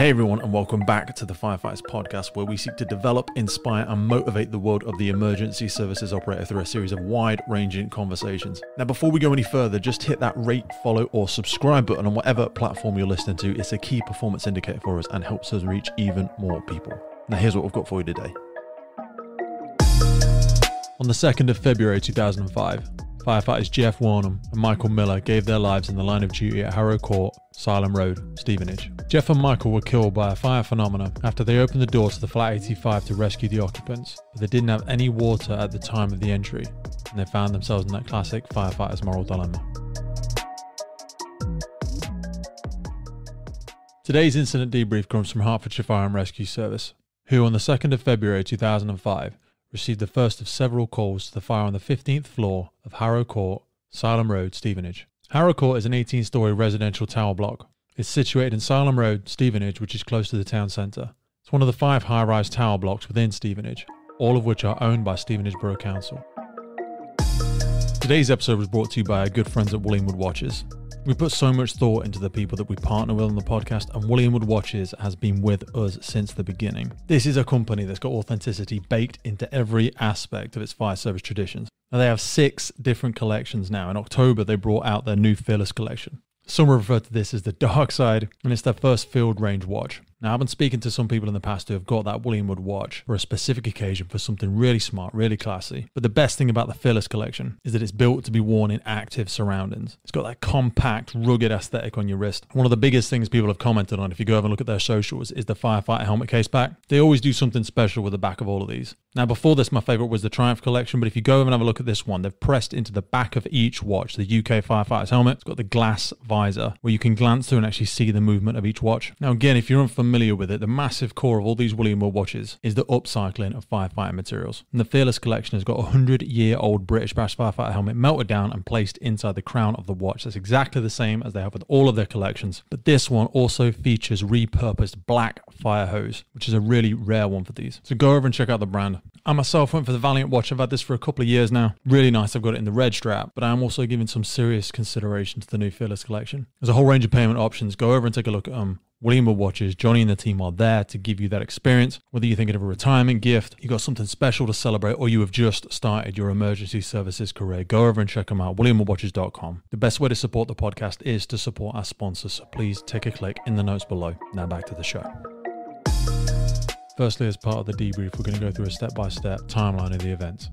Hey everyone, and welcome back to the Firefighters Podcast, where we seek to develop, inspire and motivate the world of the emergency services operator through a series of wide-ranging conversations. Now before we go any further, just hit that rate, follow or subscribe button on whatever platform you're listening to. It's a key performance indicator for us and helps us reach even more people. Now here's what we've got for you today. On the 2nd of February 2005, firefighters Jeff Wornham and Michael Miller gave their lives in the line of duty at Harrow Court, Silam Road, Stevenage. Jeff and Michael were killed by a fire phenomena after they opened the door to the flat 85 to rescue the occupants, but they didn't have any water at the time of the entry, and they found themselves in that classic firefighter's moral dilemma. Today's incident debrief comes from Hertfordshire Fire and Rescue Service, who on the 2nd of February 2005 received the first of several calls to the fire on the 15th floor of Harrow Court, Silam Road, Stevenage. Harrow Court is an 18-storey residential tower block. It's situated in Silam Road, Stevenage, which is close to the town centre. It's one of the 5 high-rise tower blocks within Stevenage, all of which are owned by Stevenage Borough Council. Today's episode was brought to you by our good friends at Wood Watches. We put so much thought into the people that we partner with on the podcast, and Wood Watches has been with us since the beginning. This is a company that's got authenticity baked into every aspect of its fire service traditions. Now they have 6 different collections now. In October, they brought out their new Fearless collection. Some refer to this as the dark side, and it's their first field range watch. Now, I've been speaking to some people in the past who have got that Wood watch for a specific occasion for something really smart, really classy. But the best thing about the Fearless collection is that it's built to be worn in active surroundings. It's got that compact, rugged aesthetic on your wrist. One of the biggest things people have commented on, if you go over and look at their socials, is the Firefighter helmet case back. They always do something special with the back of all of these. Now, before this, my favourite was the Triumph collection, but if you go over and have a look at this one, they've pressed into the back of each watch the UK Firefighter's helmet. It's got the glass visor where you can glance through and actually see the movement of each watch. Now, again, if you're unfamiliar with it, the massive core of all these Wood watches is the upcycling of firefighting materials. And the Fearless collection has got a 100-year-old British Bash Firefighter helmet melted down and placed inside the crown of the watch. That's exactly the same as they have with all of their collections. But this one also features repurposed black fire hose, which is a really rare one for these. So go over and check out the brand. I myself went for the Valiant watch. I've had this for a couple of years now. Really nice. I've got it in the red strap, but I am also giving some serious consideration to the new Fearless collection. There's a whole range of payment options. Go over and take a look at them. Wood Watches, Johnny and the team are there to give you that experience. Whether you're thinking of a retirement gift, you got something special to celebrate, or you have just started your emergency services career, go over and check them out, WoodWatches.com. The best way to support the podcast is to support our sponsors, so please take a click in the notes below. Now back to the show. Firstly, as part of the debrief, we're going to go through a step-by-step timeline of the events.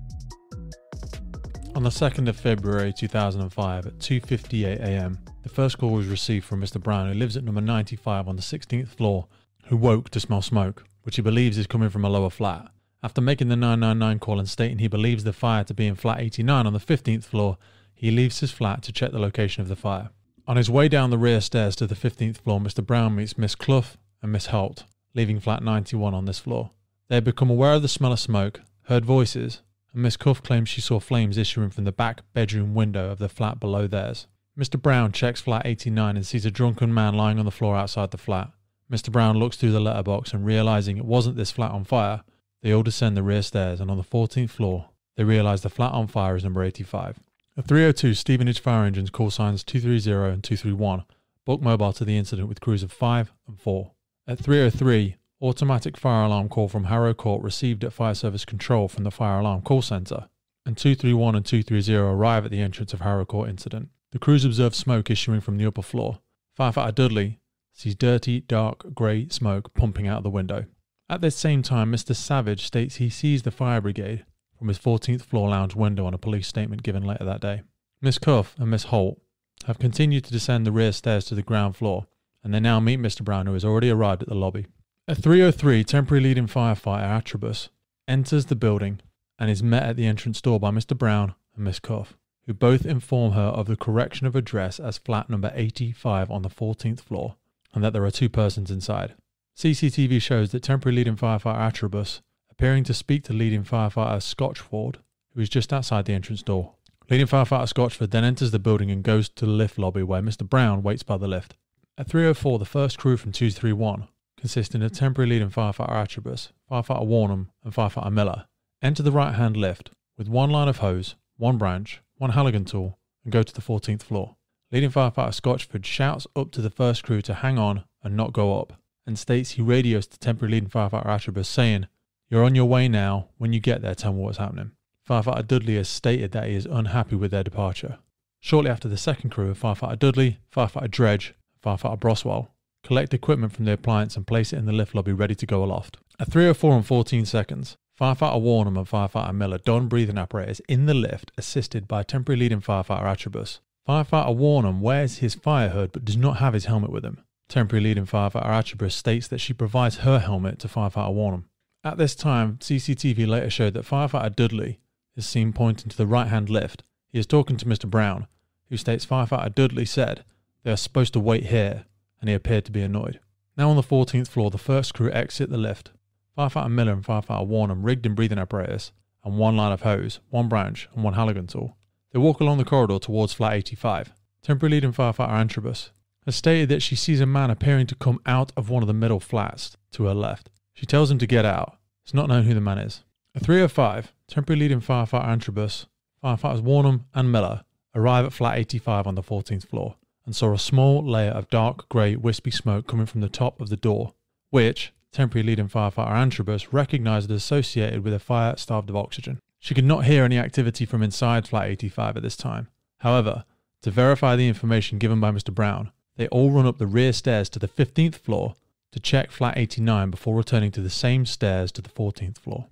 On the 2nd of February 2005 at 2:58 a.m, the first call was received from Mr. Brown, who lives at number 95 on the 16th floor, who woke to smell smoke, which he believes is coming from a lower flat. After making the 999 call and stating he believes the fire to be in flat 89 on the 15th floor, he leaves his flat to check the location of the fire. On his way down the rear stairs to the 15th floor, Mr. Brown meets Miss Clough and Miss Holt, leaving flat 91 on this floor. They had become aware of the smell of smoke, heard voices, and Miss Clough claims she saw flames issuing from the back bedroom window of the flat below theirs. Mr. Brown checks flat 89 and sees a drunken man lying on the floor outside the flat. Mr. Brown looks through the letterbox and, realising it wasn't this flat on fire, they all descend the rear stairs, and on the 14th floor, they realise the flat on fire is number 85. At 3:02, Stevenage Fire Engines call signs 230 and 231 book mobile to the incident with crews of 5 and 4. At 3:03, automatic fire alarm call from Harrow Court received at Fire Service Control from the Fire Alarm Call Centre, and 231 and 230 arrive at the entrance of Harrow Court incident. The crews observe smoke issuing from the upper floor. Firefighter Dudley sees dirty, dark, grey smoke pumping out the window. At this same time, Mr. Savage states he sees the fire brigade from his 14th floor lounge window on a police statement given later that day. Miss Clough and Miss Holt have continued to descend the rear stairs to the ground floor, and they now meet Mr. Brown, who has already arrived at the lobby. At 3:03, temporary leading firefighter Atribus enters the building and is met at the entrance door by Mr. Brown and Miss Clough, who both inform her of the correction of address as flat number 85 on the 14th floor, and that there are 2 persons inside. CCTV shows that temporary leading firefighter Atribus appearing to speak to leading firefighter Scotchford, who is just outside the entrance door. Leading firefighter Scotchford then enters the building and goes to the lift lobby where Mr. Brown waits by the lift. At 3:04, the first crew from 231, consisting of temporary leading firefighter Atribus, firefighter Wornham and firefighter Miller, enter the right-hand lift with 1 line of hose, 1 branch, 1 Halligan tool, and go to the 14th floor. Leading firefighter Scotchford shouts up to the first crew to hang on and not go up, and states he radios to temporary leading firefighter Attribus saying, "You're on your way now. When you get there, tell me what's happening." Firefighter Dudley has stated that he is unhappy with their departure. Shortly after, the second crew of Firefighter Dudley, Firefighter Dredge, and Firefighter Broswell collect equipment from the appliance and place it in the lift lobby ready to go aloft. At 3:04 and 14 seconds, Firefighter Wornham and Firefighter Miller don breathing apparatus in the lift, assisted by temporary leading Firefighter Attribus. Firefighter Wornham wears his fire hood but does not have his helmet with him. Temporary leading Firefighter Attribus states that she provides her helmet to Firefighter Wornham. At this time, CCTV later showed that Firefighter Dudley is seen pointing to the right-hand lift. He is talking to Mr. Brown, who states Firefighter Dudley said they are supposed to wait here, and he appeared to be annoyed. Now on the 14th floor, the first crew exit the lift. Firefighter Miller and Firefighter Wornham rigged in breathing apparatus and one line of hose, one branch and one Halligan tool. They walk along the corridor towards flat 85. Temporary leading Firefighter Attribus has stated that she sees a man appearing to come out of one of the middle flats to her left. She tells him to get out. It's not known who the man is. At 3:05, temporary leading Firefighter Attribus, Firefighters Wornham and Miller arrive at flat 85 on the 14th floor and saw a small layer of dark grey wispy smoke coming from the top of the door, which temporary leading Firefighter Attribus recognised as associated with a fire starved of oxygen. She could not hear any activity from inside flat 85 at this time. However, to verify the information given by Mr. Brown, they all run up the rear stairs to the 15th floor to check flat 89 before returning to the same stairs to the 14th floor.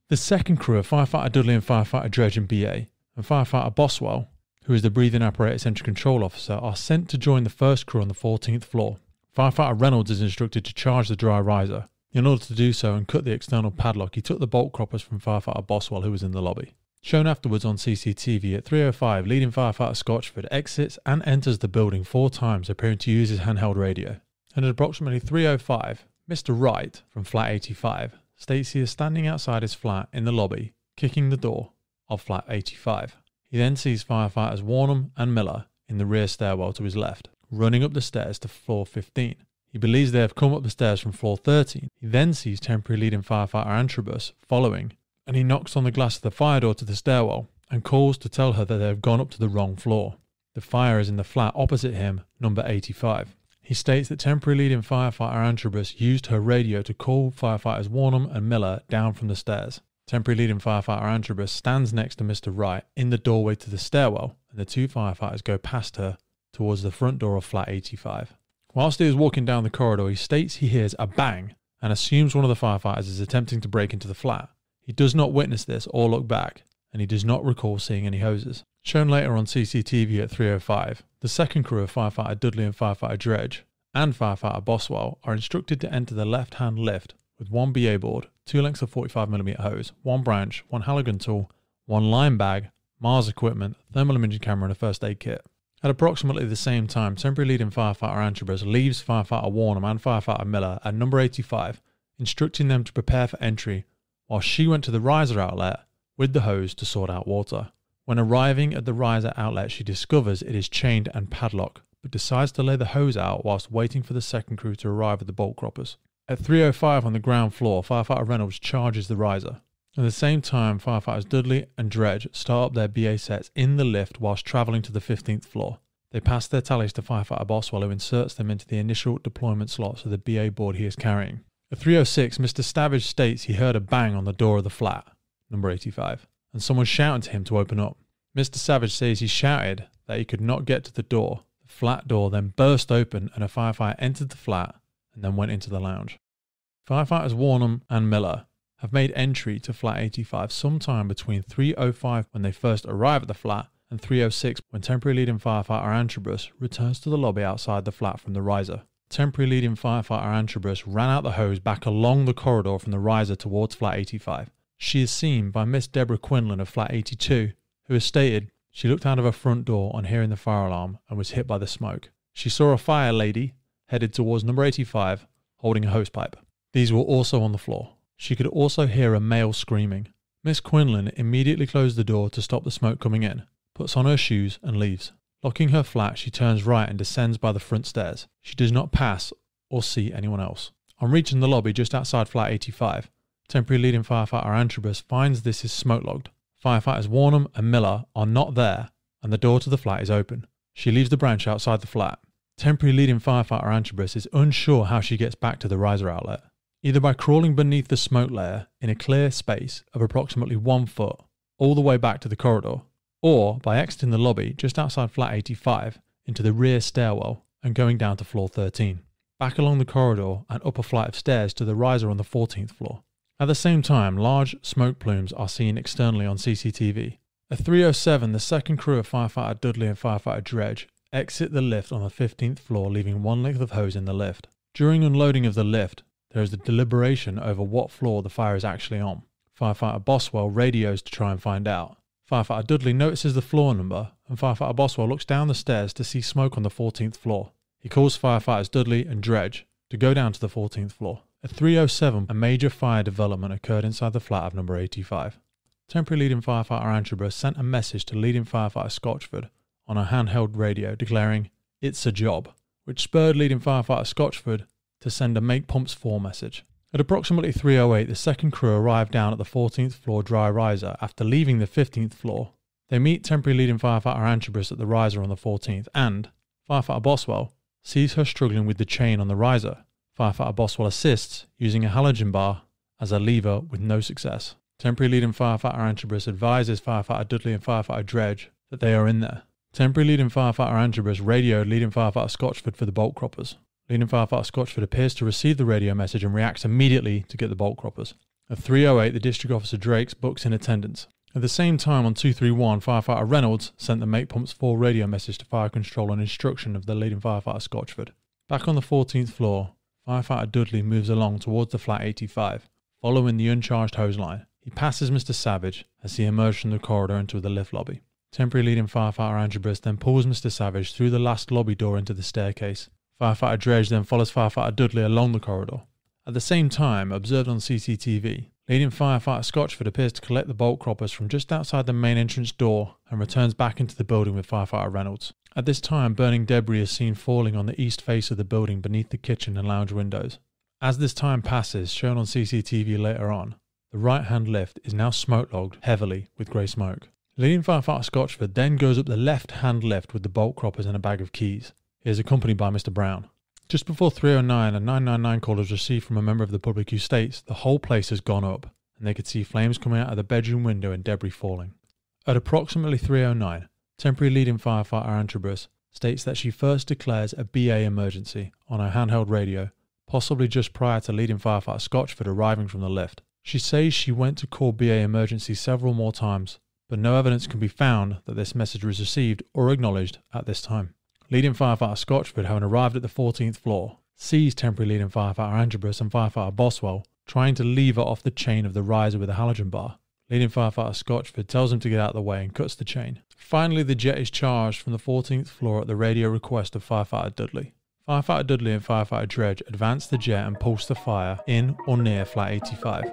The second crew of Firefighter Dudley and Firefighter Dredge and BA, and Firefighter Boswell, who is the breathing apparatus entry control officer, are sent to join the first crew on the 14th floor. Firefighter Reynolds is instructed to charge the dry riser. In order to do so and cut the external padlock, he took the bolt croppers from Firefighter Boswell, who was in the lobby. Shown afterwards on CCTV at 3:05, leading Firefighter Scotchford exits and enters the building 4 times, appearing to use his handheld radio. And at approximately 3:05, Mr. Wright from flat 85 states he is standing outside his flat in the lobby, kicking the door of flat 85. He then sees Firefighters Wornham and Miller in the rear stairwell to his left, running up the stairs to floor 15. He believes they have come up the stairs from floor 13. He then sees temporary leading Firefighter Attribus following, and he knocks on the glass of the fire door to the stairwell and calls to tell her that they have gone up to the wrong floor. The fire is in the flat opposite him, number 85. He states that temporary leading Firefighter Attribus used her radio to call Firefighters Wornham and Miller down from the stairs. Temporary leading Firefighter Attribus stands next to Mr. Wright in the doorway to the stairwell, and the 2 firefighters go past her towards the front door of flat 85. Whilst he is walking down the corridor, he states he hears a bang and assumes one of the firefighters is attempting to break into the flat. He does not witness this or look back, and he does not recall seeing any hoses. Shown later on CCTV at 3:05, the second crew of Firefighter Dudley and Firefighter Dredge and Firefighter Boswell are instructed to enter the left-hand lift with 1 BA board, 2 lengths of 45mm hose, 1 branch, 1 Halligan tool, 1 line bag, Mars equipment, thermal imaging camera and a first aid kit. At approximately the same time, temporary leading Firefighter Attribus leaves Firefighter Wornham and Firefighter Miller at number 85, instructing them to prepare for entry, while she went to the riser outlet with the hose to sort out water. When arriving at the riser outlet, she discovers it is chained and padlocked, but decides to lay the hose out whilst waiting for the second crew to arrive at the bolt croppers. At 3:05 on the ground floor, Firefighter Reynolds charges the riser. At the same time, Firefighters Dudley and Dredge start up their BA sets in the lift whilst travelling to the 15th floor. They pass their tallies to Firefighter Boswell, who inserts them into the initial deployment slots of the BA board he is carrying. At 3:06, Mr. Savage states he heard a bang on the door of the flat, number 85, and someone shouted to him to open up. Mr. Savage says he shouted that he could not get to the door. The flat door then burst open and a firefighter entered the flat and then went into the lounge. Firefighters Wornham and Miller have made entry to flat 85 sometime between 3:05 when they first arrive at the flat and 3:06 when temporary leading Firefighter Attribus returns to the lobby outside the flat from the riser. Temporary leading Firefighter Attribus ran out the hose back along the corridor from the riser towards flat 85. She is seen by Miss Deborah Quinlan of flat 82, who has stated she looked out of her front door on hearing the fire alarm and was hit by the smoke. She saw a fire lady headed towards number 85 holding a hosepipe. These were also on the floor. She could also hear a male screaming. Miss Quinlan immediately closed the door to stop the smoke coming in, puts on her shoes and leaves. Locking her flat, she turns right and descends by the front stairs. She does not pass or see anyone else. On reaching the lobby just outside flat 85, temporary leading Firefighter Attribus finds this is smoke logged. Firefighters Wornham and Miller are not there and the door to the flat is open. She leaves the branch outside the flat. temporary leading firefighter Antrobus is unsure how she gets back to the riser outlet, either by crawling beneath the smoke layer in a clear space of approximately 1 foot all the way back to the corridor, or by exiting the lobby just outside flat 85 into the rear stairwell and going down to floor 13, back along the corridor and up a flight of stairs to the riser on the 14th floor. At the same time, large smoke plumes are seen externally on CCTV. At 3:07, the second crew of Firefighter Dudley and Firefighter Dredge exit the lift on the 15th floor, leaving one length of hose in the lift. During unloading of the lift, there is a deliberation over what floor the fire is actually on. Firefighter Boswell radios to try and find out. Firefighter Dudley notices the floor number, and Firefighter Boswell looks down the stairs to see smoke on the 14th floor. He calls Firefighters Dudley and Dredge to go down to the 14th floor. At 3:07, a major fire development occurred inside the flat of number 85. Temporary leading firefighter Antrobus sent a message to leading firefighter Scotchford on a handheld radio declaring, "It's a job," which spurred leading firefighter Scotchford to send a make pumps 4 message. At approximately 3:08, the second crew arrived down at the 14th floor dry riser after leaving the 15th floor. They meet temporary leading firefighter Antrobus at the riser on the 14th and Firefighter Boswell sees her struggling with the chain on the riser. Firefighter Boswell assists using a halogen bar as a lever with no success. Temporary leading firefighter Antrobus advises Firefighter Dudley and Firefighter Dredge that they are in there. Temporary leading firefighter Antrobus radioed leading firefighter Scotchford for the bolt croppers. Leading firefighter Scotchford appears to receive the radio message and reacts immediately to get the bolt croppers. At 3:08, the district officer Drakes books in attendance. At the same time, on 231, Firefighter Reynolds sent the Make Pumps 4 radio message to fire control on instruction of the leading firefighter Scotchford. Back on the 14th floor, Firefighter Dudley moves along towards the flat 85, following the uncharged hose line. He passes Mr. Savage as he emerges from the corridor into the lift lobby. Temporary leading firefighter Antrobus then pulls Mr. Savage through the last lobby door into the staircase. Firefighter Dredge then follows Firefighter Dudley along the corridor. At the same time, observed on CCTV, leading firefighter Scotchford appears to collect the bolt croppers from just outside the main entrance door and returns back into the building with Firefighter Reynolds. At this time, burning debris is seen falling on the east face of the building beneath the kitchen and lounge windows. As this time passes, shown on CCTV later on, the right-hand lift is now smoke-logged heavily with grey smoke. Leading firefighter Scotchford then goes up the left-hand lift with the bolt croppers and a bag of keys. He is accompanied by Mr. Brown. Just before 3:09, a 999 call is received from a member of the public who states the whole place has gone up and they could see flames coming out of the bedroom window and debris falling. At approximately 3:09, temporary leading firefighter Antrobus states that she first declares a BA emergency on her handheld radio, possibly just prior to leading firefighter Scotchford arriving from the lift. She says she went to call BA emergency several more times, but no evidence can be found that this message was received or acknowledged at this time. Leading firefighter Scotchford, having arrived at the 14th floor, sees temporary leading firefighter Antrobus and firefighter Boswell trying to lever off the chain of the riser with a halogen bar. Leading firefighter Scotchford tells him to get out of the way and cuts the chain. Finally, the jet is charged from the 14th floor at the radio request of Firefighter Dudley. Firefighter Dudley and Firefighter Dredge advance the jet and pulse the fire in or near flat 85.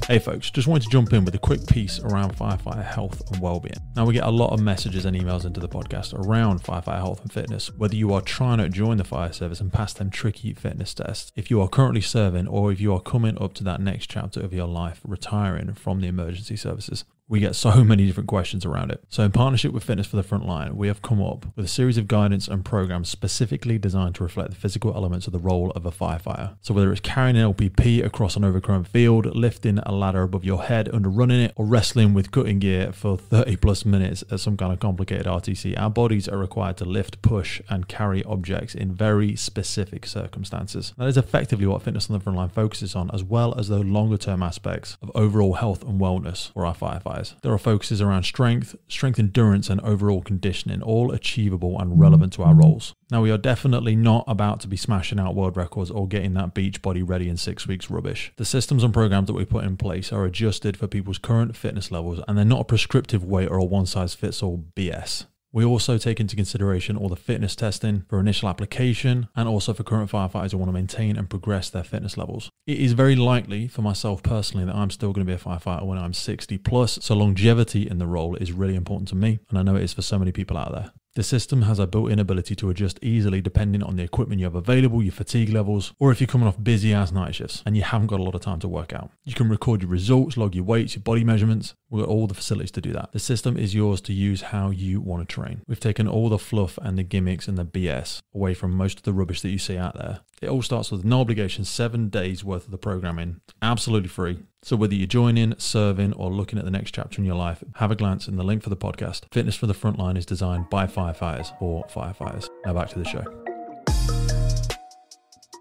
Hey folks, just wanted to jump in with a quick piece around firefighter health and wellbeing. Now, we get a lot of messages and emails into the podcast around firefighter health and fitness, whether you are trying to join the fire service and pass them tricky fitness tests, if you are currently serving, or if you are coming up to that next chapter of your life, retiring from the emergency services. We get so many different questions around it. So in partnership with Fitness for the Frontline, we have come up with a series of guidance and programs specifically designed to reflect the physical elements of the role of a firefighter. So whether it's carrying an LPP across an overgrown field, lifting a ladder above your head under running it, or wrestling with cutting gear for 30 plus minutes at some kind of complicated RTC, our bodies are required to lift, push, and carry objects in very specific circumstances. That is effectively what Fitness on the Frontline focuses on, as well as the longer term aspects of overall health and wellness for our firefighters. There are focuses around strength endurance, and overall conditioning, all achievable and relevant to our roles. Now, we are definitely not about to be smashing out world records or getting that beach body ready in 6 weeks rubbish. The systems and programs that we put in place are adjusted for people's current fitness levels, and they're not a prescriptive weight or a one-size-fits-all BS. We also take into consideration all the fitness testing for initial application and also for current firefighters who want to maintain and progress their fitness levels. It is very likely for myself personally that I'm still going to be a firefighter when I'm 60 plus, so longevity in the role is really important to me, and I know it is for so many people out there. The system has a built-in ability to adjust easily depending on the equipment you have available, your fatigue levels, or if you're coming off busy-ass night shifts and you haven't got a lot of time to work out. You can record your results, log your weights, your body measurements. We've got all the facilities to do that. The system is yours to use how you want to train. We've taken all the fluff and the gimmicks and the BS away from most of the rubbish that you see out there. It all starts with no obligation, 7 days worth of the programming, absolutely free. So whether you're joining, serving, or looking at the next chapter in your life, have a glance in the link for the podcast. Fitness for the Frontline is designed by firefighters for firefighters. Now back to the show.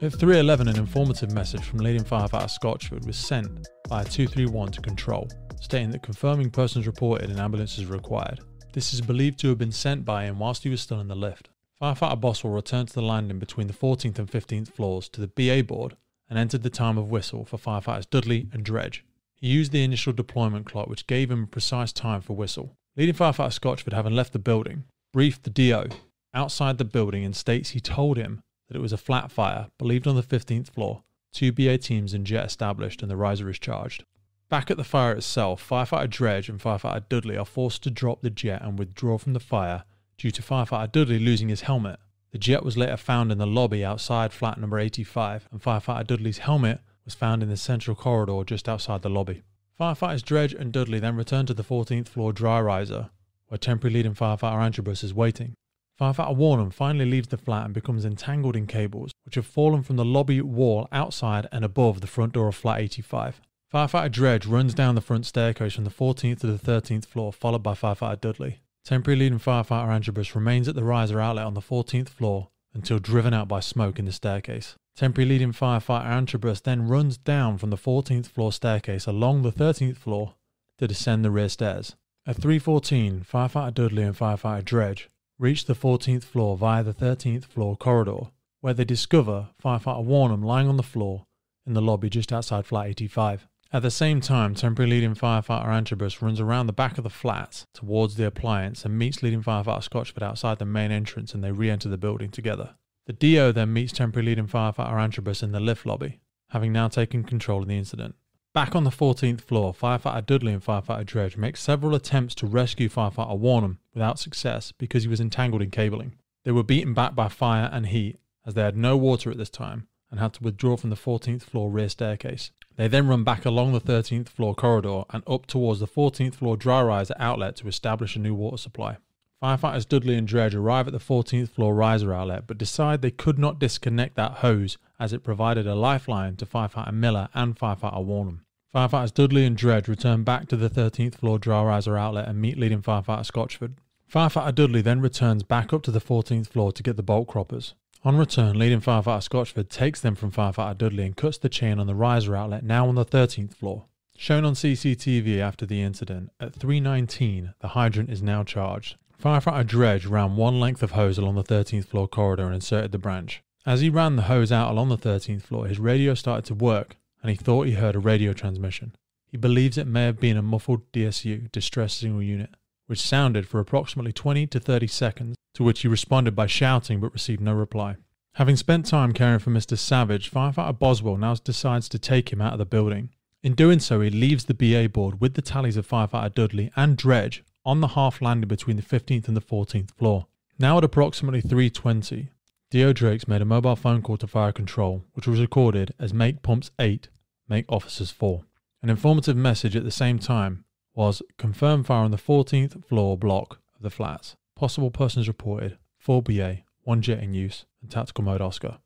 At 3:11, an informative message from leading firefighter Scotchford was sent by 231 to control, stating that confirming persons reported and ambulances required. This is believed to have been sent by him whilst he was still in the lift. Firefighter Boswell returned to the landing between the 14th and 15th floors to the BA board and entered the time of whistle for firefighters Dudley and Dredge. He used the initial deployment clock, which gave him a precise time for whistle. Leading firefighter Scotchford, having left the building, briefed the DO outside the building and states he told him that it was a flat fire, believed on the 15th floor, 2 BA teams and jet established, and the riser is charged. Back at the fire itself, firefighter Dredge and firefighter Dudley are forced to drop the jet and withdraw from the fire due to firefighter Dudley losing his helmet. The jet was later found in the lobby outside flat number 85, and firefighter Dudley's helmet was found in the central corridor just outside the lobby. Firefighters Dredge and Dudley then returned to the 14th floor dry riser, where temporary leading firefighter Antrobus is waiting. Firefighter Wornham finally leaves the flat and becomes entangled in cables, which have fallen from the lobby wall outside and above the front door of flat 85. Firefighter Dredge runs down the front staircase from the 14th to the 13th floor, followed by firefighter Dudley. Temporary leading firefighter Antrobus remains at the riser outlet on the 14th floor until driven out by smoke in the staircase. Temporary leading firefighter Antrobus then runs down from the 14th floor staircase along the 13th floor to descend the rear stairs. At 3:14, firefighter Dudley and firefighter Dredge reach the 14th floor via the 13th floor corridor, where they discover firefighter Wornham lying on the floor in the lobby just outside flat 85. At the same time, temporary leading firefighter Antrobus runs around the back of the flats towards the appliance and meets leading firefighter Scotchford outside the main entrance, and they re-enter the building together. The DO then meets temporary leading firefighter Antrobus in the lift lobby, having now taken control of the incident. Back on the 14th floor, firefighter Dudley and firefighter Dredge make several attempts to rescue firefighter Wornham without success because he was entangled in cabling. They were beaten back by fire and heat as they had no water at this time and had to withdraw from the 14th floor rear staircase. They then run back along the 13th floor corridor and up towards the 14th floor dry riser outlet to establish a new water supply. Firefighters Dudley and Dredge arrive at the 14th floor riser outlet but decide they could not disconnect that hose as it provided a lifeline to firefighter Miller and firefighter Wornham. Firefighters Dudley and Dredge return back to the 13th floor dry riser outlet and meet leading firefighter Scotchford. Firefighter Dudley then returns back up to the 14th floor to get the bolt croppers. On return, leading firefighter Scotchford takes them from firefighter Dudley and cuts the chain on the riser outlet now on the 13th floor. Shown on CCTV after the incident, at 3:19, the hydrant is now charged. Firefighter Dredge ran one length of hose along the 13th floor corridor and inserted the branch. As he ran the hose out along the 13th floor, his radio started to work and he thought he heard a radio transmission. He believes it may have been a muffled DSU, distress signal unit, which sounded for approximately 20 to 30 seconds, to which he responded by shouting but received no reply. Having spent time caring for Mr. Savage, firefighter Boswell now decides to take him out of the building. In doing so, he leaves the BA board with the tallies of firefighter Dudley and Dredge on the half landing between the 15th and the 14th floor. Now at approximately 3:20, D.O. Drakes made a mobile phone call to fire control, which was recorded as make pumps 8, make officers 4. An informative message at the same time was confirmed fire on the 14th floor block of the flats. Possible persons reported, 4 BA, 1 jet in use, and tactical mode Oscar.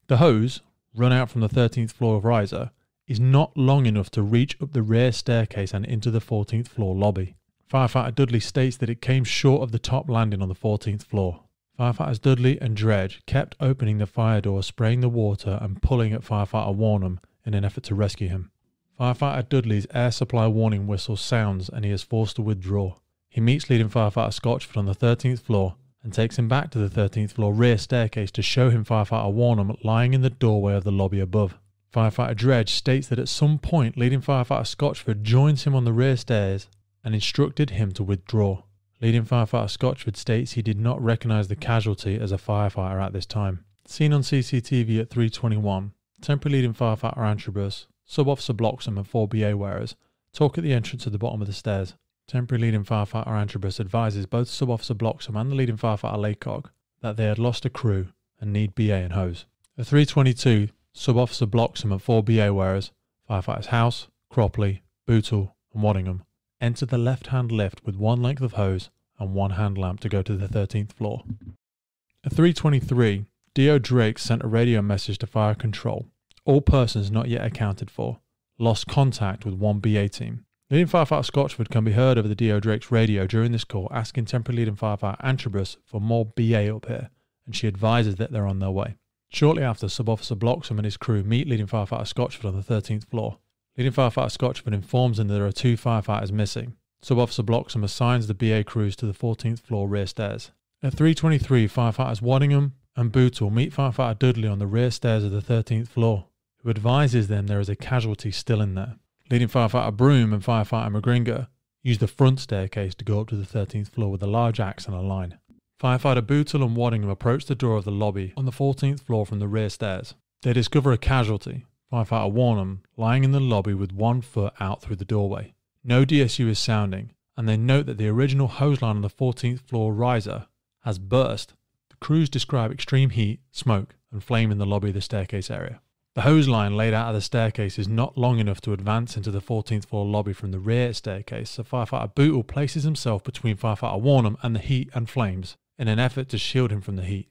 The hose, run out from the 13th floor of riser, is not long enough to reach up the rear staircase and into the 14th floor lobby. Firefighter Dudley states that it came short of the top landing on the 14th floor. Firefighters Dudley and Dredge kept opening the fire door, spraying the water and pulling at firefighter Wornham in an effort to rescue him. Firefighter Dudley's air supply warning whistle sounds and he is forced to withdraw. He meets leading firefighter Scotchford on the 13th floor and takes him back to the 13th floor rear staircase to show him firefighter Wornham lying in the doorway of the lobby above. Firefighter Dredge states that at some point leading firefighter Scotchford joins him on the rear stairs and instructed him to withdraw. Leading firefighter Scotchford states he did not recognise the casualty as a firefighter at this time. Seen on CCTV at 3:21, temporary leading firefighter Antrobus, Sub-Officer Bloxham and 4 BA wearers talk at the entrance at the bottom of the stairs. Temporary leading firefighter Antrobus advises both Sub-Officer Bloxham and the leading firefighter Laycock that they had lost a crew and need BA and hose. At 3:22, Sub-Officer Bloxham and 4 BA wearers, firefighters House, Cropley, Bootle and Waddingham, entered the left-hand lift with one length of hose and one hand lamp to go to the 13th floor. At 3:23, D.O. Drake sent a radio message to fire control. All persons not yet accounted for. Lost contact with one BA team. Leading firefighter Scotchford can be heard over the D.O. Drake's radio during this call asking temporary leading firefighter Antrobus for more BA up here, and she advises that they're on their way. Shortly after, Sub-Officer Bloxham and his crew meet leading firefighter Scotchford on the 13th floor. Leading firefighter Scotchford informs them that there are 2 firefighters missing. Sub-Officer Bloxham assigns the BA crews to the 14th floor rear stairs. At 3:23, firefighters Waddingham and Bootle meet firefighter Dudley on the rear stairs of the 13th floor, who advises them there is a casualty still in there. Leading firefighter Broom and firefighter McGringer use the front staircase to go up to the 13th floor with a large axe and a line. Firefighter Bootle and Waddingham approach the door of the lobby on the 14th floor from the rear stairs. They discover a casualty, firefighter Wornham, lying in the lobby with one foot out through the doorway. No DSU is sounding, and they note that the original hose line on the 14th floor riser has burst. The crews describe extreme heat, smoke, and flame in the lobby of the staircase area. The hose line laid out of the staircase is not long enough to advance into the 14th floor lobby from the rear staircase, so firefighter Bootle places himself between firefighter Wornham and the heat and flames in an effort to shield him from the heat.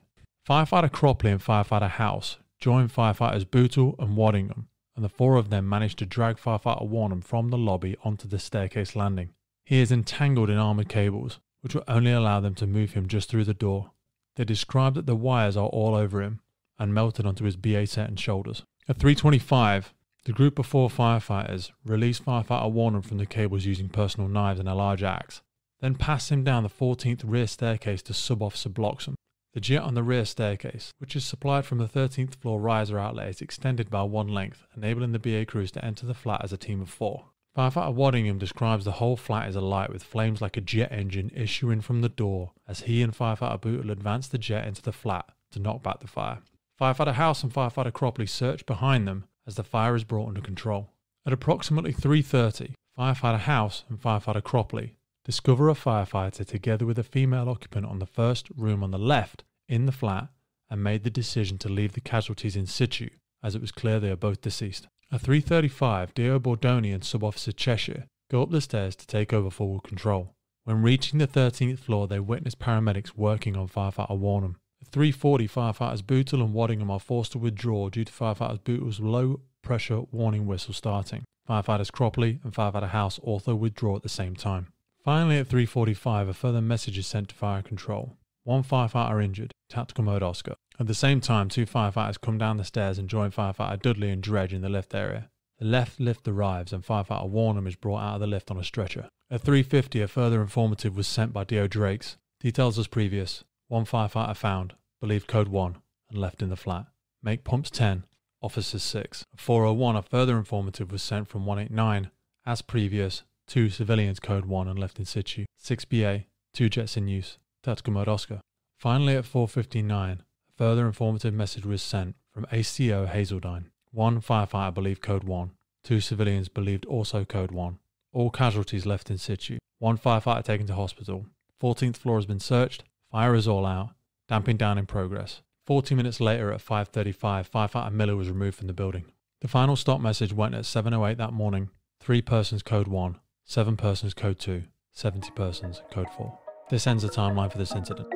Firefighter Cropley and firefighter House join firefighters Bootle and Waddingham, and the 4 of them manage to drag firefighter Wornham from the lobby onto the staircase landing. He is entangled in armoured cables, which will only allow them to move him just through the door. They describe that the wires are all over him and melted onto his BA set and shoulders. At 3:25, the group of 4 firefighters release firefighter Wornham from the cables using personal knives and a large axe, then pass him down the 14th rear staircase to Sub-Officer Bloxham. The jet on the rear staircase, which is supplied from the 13th floor riser outlet, is extended by one length, enabling the BA crews to enter the flat as a team of 4. Firefighter Waddingham describes the whole flat as alight with flames like a jet engine issuing from the door as he and firefighter Bootle advance the jet into the flat to knock back the fire. Firefighter House and firefighter Cropley search behind them as the fire is brought under control. At approximately 3:30, firefighter House and firefighter Cropley discover a firefighter together with a female occupant on the first room on the left in the flat and made the decision to leave the casualties in situ as it was clear they are both deceased. At 3:35, D.O. Bordoni and Sub-Officer Cheshire go up the stairs to take over full control. When reaching the 13th floor, they witness paramedics working on firefighter Wornham. At 3:40, firefighters Bootle and Waddingham are forced to withdraw due to firefighters Bootle's low-pressure warning whistle starting. Firefighters Cropley and firefighter House also withdraw at the same time. Finally, at 3:45, a further message is sent to fire control. 1 firefighter injured, tactical mode Oscar. At the same time, 2 firefighters come down the stairs and join firefighter Dudley and Dredge in the lift area. The left lift arrives and firefighter Wornham is brought out of the lift on a stretcher. At 3:50, a further informative was sent by D.O. Drakes. Details as previous. 1 firefighter found, believed code 1, and left in the flat. Make pumps 10, officers 6. At 4:01, a further informative was sent from 189. As previous, 2 civilians code 1 and left in situ. 6 BA, 2 jets in use. Tactical mode Oscar. Finally, at 4:59, a further informative message was sent from ACO Hazeldine. 1 firefighter believed code 1. 2 civilians believed also code 1. All casualties left in situ. 1 firefighter taken to hospital. 14th floor has been searched. Fire is all out. Damping down in progress. 40 minutes later at 5:35, firefighter Miller was removed from the building. The final stop message went at 7:08 that morning. 3 persons code 1. 7 persons code 2. 70 persons code 4. This ends the timeline for this incident.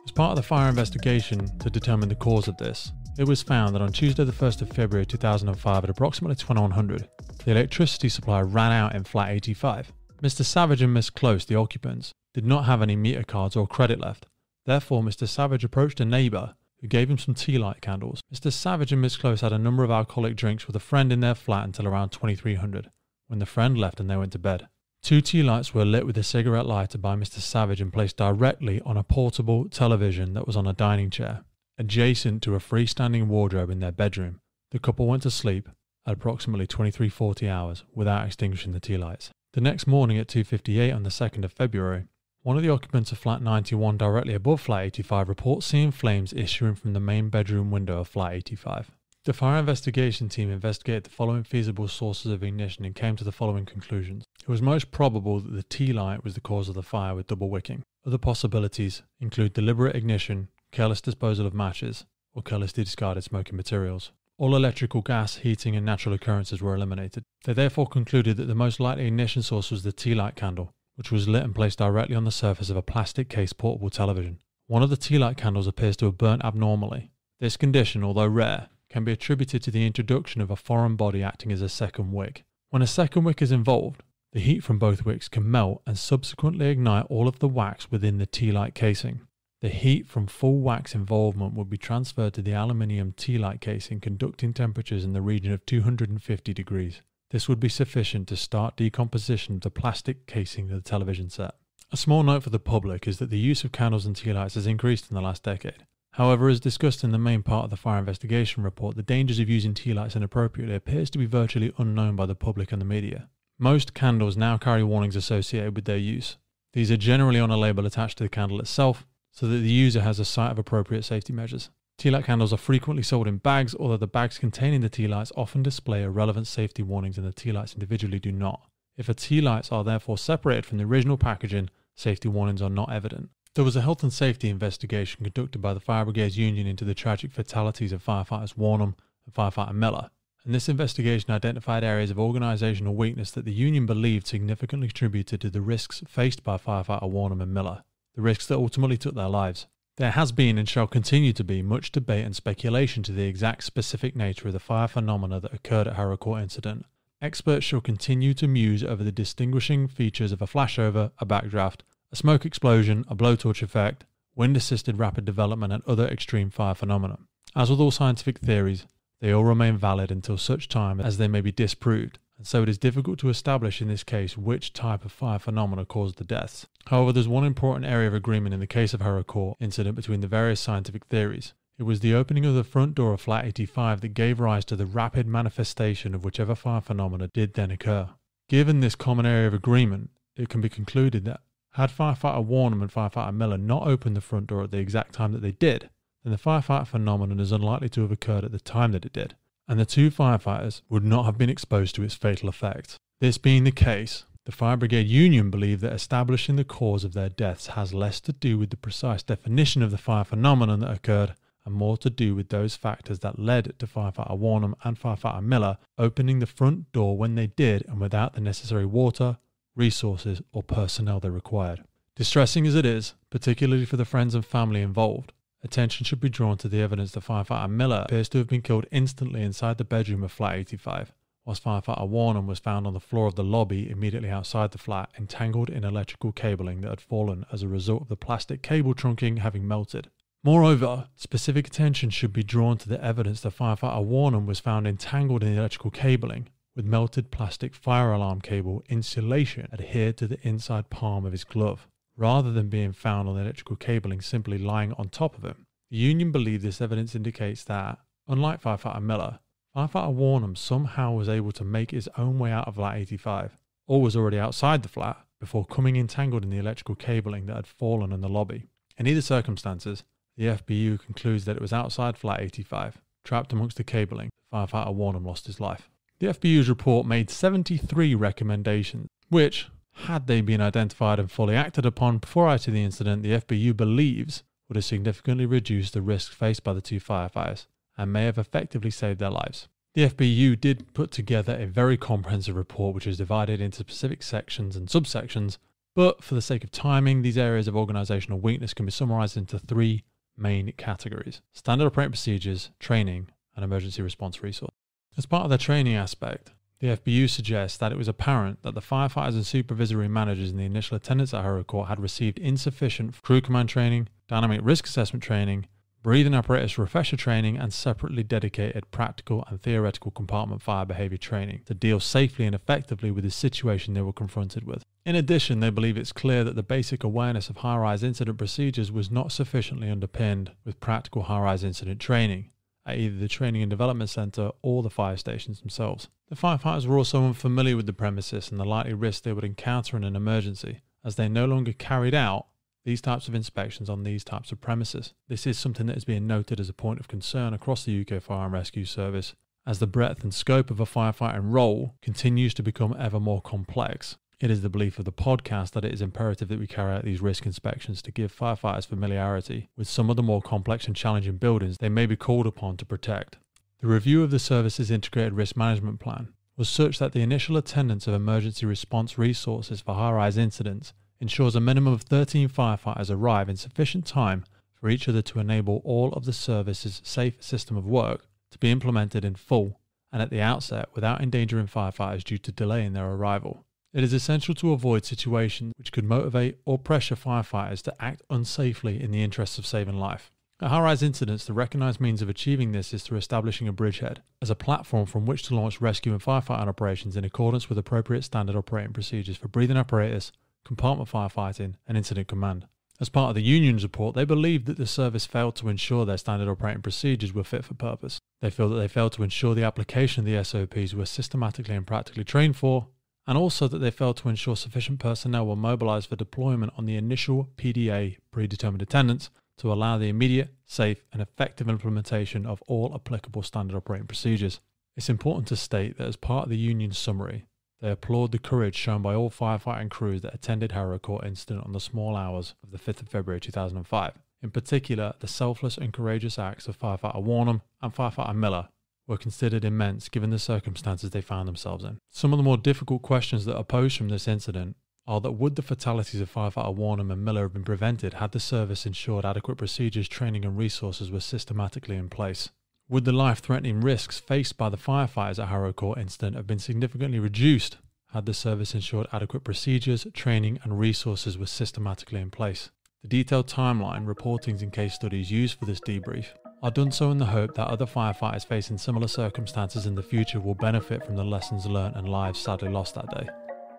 As part of the fire investigation to determine the cause of this, it was found that on Tuesday the 1st of February 2005 at approximately 2100, the electricity supply ran out in flat 85. Mr. Savage and Miss Close, the occupants, did not have any meter cards or credit left. Therefore, Mr. Savage approached a neighbour who gave him some tea light candles. Mr. Savage and Miss Close had a number of alcoholic drinks with a friend in their flat until around 2300, when the friend left and they went to bed. 2 tea lights were lit with a cigarette lighter by Mr. Savage and placed directly on a portable television that was on a dining chair, adjacent to a freestanding wardrobe in their bedroom. The couple went to sleep at approximately 23:40 hours without extinguishing the tea lights. The next morning at 2:58 on the 2nd of February, one of the occupants of flat 91 directly above flat 85 reports seeing flames issuing from the main bedroom window of flat 85. The fire investigation team investigated the following feasible sources of ignition and came to the following conclusions. It was most probable that the tea light was the cause of the fire with double wicking. Other possibilities include deliberate ignition, careless disposal of matches, or carelessly discarded smoking materials. All electrical, gas, heating and natural occurrences were eliminated. They therefore concluded that the most likely ignition source was the tea light candle, which was lit and placed directly on the surface of a plastic case portable television. One of the tea light candles appears to have burnt abnormally. This condition, although rare, can be attributed to the introduction of a foreign body acting as a second wick. When a second wick is involved, the heat from both wicks can melt and subsequently ignite all of the wax within the tea light casing. The heat from full wax involvement would be transferred to the aluminium tea light casing, conducting temperatures in the region of 250 degrees. This would be sufficient to start decomposition of the plastic casing of the television set. A small note for the public is that the use of candles and tea lights has increased in the last decade. However, as discussed in the main part of the fire investigation report, the dangers of using tea lights inappropriately appears to be virtually unknown by the public and the media. Most candles now carry warnings associated with their use. These are generally on a label attached to the candle itself, so that the user has a sight of appropriate safety measures. Tea light candles are frequently sold in bags, although the bags containing the tea lights often display irrelevant safety warnings and the tea lights individually do not. If the tea lights are therefore separated from the original packaging, safety warnings are not evident. There was a health and safety investigation conducted by the Fire Brigades Union into the tragic fatalities of firefighters Wornham and firefighter Miller, and this investigation identified areas of organisational weakness that the union believed significantly contributed to the risks faced by firefighter Wornham and Miller, the risks that ultimately took their lives. There has been and shall continue to be much debate and speculation to the exact specific nature of the fire phenomena that occurred at Harrow Court incident. Experts shall continue to muse over the distinguishing features of a flashover, a backdraft, a smoke explosion, a blowtorch effect, wind-assisted rapid development and other extreme fire phenomena. As with all scientific theories, they all remain valid until such time as they may be disproved, and so it is difficult to establish in this case which type of fire phenomena caused the deaths. However, there's one important area of agreement in the case of Harrow Court incident between the various scientific theories. It was the opening of the front door of flat 85 that gave rise to the rapid manifestation of whichever fire phenomena did then occur. Given this common area of agreement, it can be concluded that had firefighter Wornham and firefighter Miller not opened the front door at the exact time that they did, then the firefighter phenomenon is unlikely to have occurred at the time that it did, and the two firefighters would not have been exposed to its fatal effects. This being the case, the Fire Brigade Union believe that establishing the cause of their deaths has less to do with the precise definition of the fire phenomenon that occurred and more to do with those factors that led to firefighter Wornham and firefighter Miller opening the front door when they did and without the necessary water, resources or personnel they required. Distressing as it is, particularly for the friends and family involved, attention should be drawn to the evidence that firefighter Miller appears to have been killed instantly inside the bedroom of flat 85, whilst firefighter Wornham was found on the floor of the lobby immediately outside the flat, entangled in electrical cabling that had fallen as a result of the plastic cable trunking having melted. Moreover, specific attention should be drawn to the evidence that firefighter Wornham was found entangled in the electrical cabling, with melted plastic fire alarm cable insulation adhered to the inside palm of his glove, rather than being found on the electrical cabling simply lying on top of him. The union believe this evidence indicates that, unlike firefighter Miller, firefighter Wornham somehow was able to make his own way out of flat 85, or was already outside the flat before coming entangled in the electrical cabling that had fallen in the lobby. In either circumstances, the FBU concludes that it was outside flat 85, trapped amongst the cabling, that firefighter Wornham lost his life. The FBU's report made 73 recommendations, which, had they been identified and fully acted upon prior to the incident, the FBU believes would have significantly reduced the risks faced by the two firefighters and may have effectively saved their lives. The FBU did put together a very comprehensive report which is divided into specific sections and subsections, but for the sake of timing, these areas of organisational weakness can be summarised into three main categories: standard operating procedures, training, and emergency response resource. As part of their training aspect, the FBU suggests that it was apparent that the firefighters and supervisory managers in the initial attendance at Harrow Court had received insufficient crew command training, dynamic risk assessment training, breathing apparatus refresher training, and separately dedicated practical and theoretical compartment fire behaviour training to deal safely and effectively with the situation they were confronted with. In addition, they believe it's clear that the basic awareness of high-rise incident procedures was not sufficiently underpinned with practical high-rise incident training at either the Training and Development Centre or the fire stations themselves. The firefighters were also unfamiliar with the premises and the likely risks they would encounter in an emergency, as they no longer carried out these types of inspections on these types of premises. This is something that is being noted as a point of concern across the UK Fire and Rescue Service, as the breadth and scope of a firefighting role continues to become ever more complex, It is the belief of the podcast that it is imperative that we carry out these risk inspections to give firefighters familiarity with some of the more complex and challenging buildings they may be called upon to protect. The review of the service's integrated risk management plan was such that the initial attendance of emergency response resources for high-rise incidents ensures a minimum of 13 firefighters arrive in sufficient time for each other to enable all of the service's safe system of work to be implemented in full and at the outset without endangering firefighters due to delay in their arrival. It is essential to avoid situations which could motivate or pressure firefighters to act unsafely in the interests of saving life. At high-rise incidents, the recognised means of achieving this is through establishing a bridgehead as a platform from which to launch rescue and firefighting operations in accordance with appropriate standard operating procedures for breathing apparatus, compartment firefighting and incident command. As part of the union's report, they believed that the service failed to ensure their standard operating procedures were fit for purpose. They feel that they failed to ensure the application of the SOPs were systematically and practically trained for, and also that they failed to ensure sufficient personnel were mobilised for deployment on the initial PDA predetermined attendance to allow the immediate, safe and effective implementation of all applicable standard operating procedures. It's important to state that as part of the union's summary, they applaud the courage shown by all firefighting crews that attended Harrow Court incident on the small hours of the 5th of February 2005. In particular, the selfless and courageous acts of Firefighter Wornham and Firefighter Miller were considered immense given the circumstances they found themselves in. Some of the more difficult questions that are posed from this incident are that would the fatalities of Firefighter Wornham and Miller have been prevented had the service ensured adequate procedures, training and resources were systematically in place? Would the life-threatening risks faced by the firefighters at Harrow Court incident have been significantly reduced had the service ensured adequate procedures, training and resources were systematically in place? The detailed timeline, reportings and case studies used for this debrief are done so in the hope that other firefighters facing similar circumstances in the future will benefit from the lessons learned and lives sadly lost that day.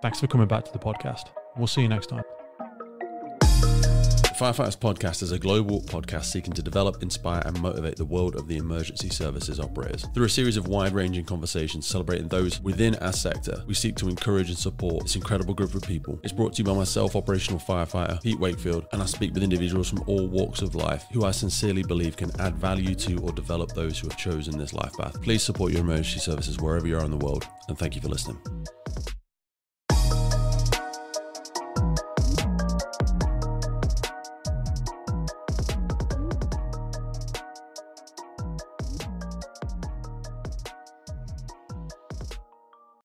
Thanks for coming back to the podcast. We'll see you next time. The Firefighters Podcast is a global podcast seeking to develop, inspire and motivate the world of the emergency services operators. Through a series of wide-ranging conversations celebrating those within our sector, we seek to encourage and support this incredible group of people. It's brought to you by myself, operational firefighter Pete Wakefield, and I speak with individuals from all walks of life who I sincerely believe can add value to or develop those who have chosen this life path. Please support your emergency services wherever you are in the world, and thank you for listening.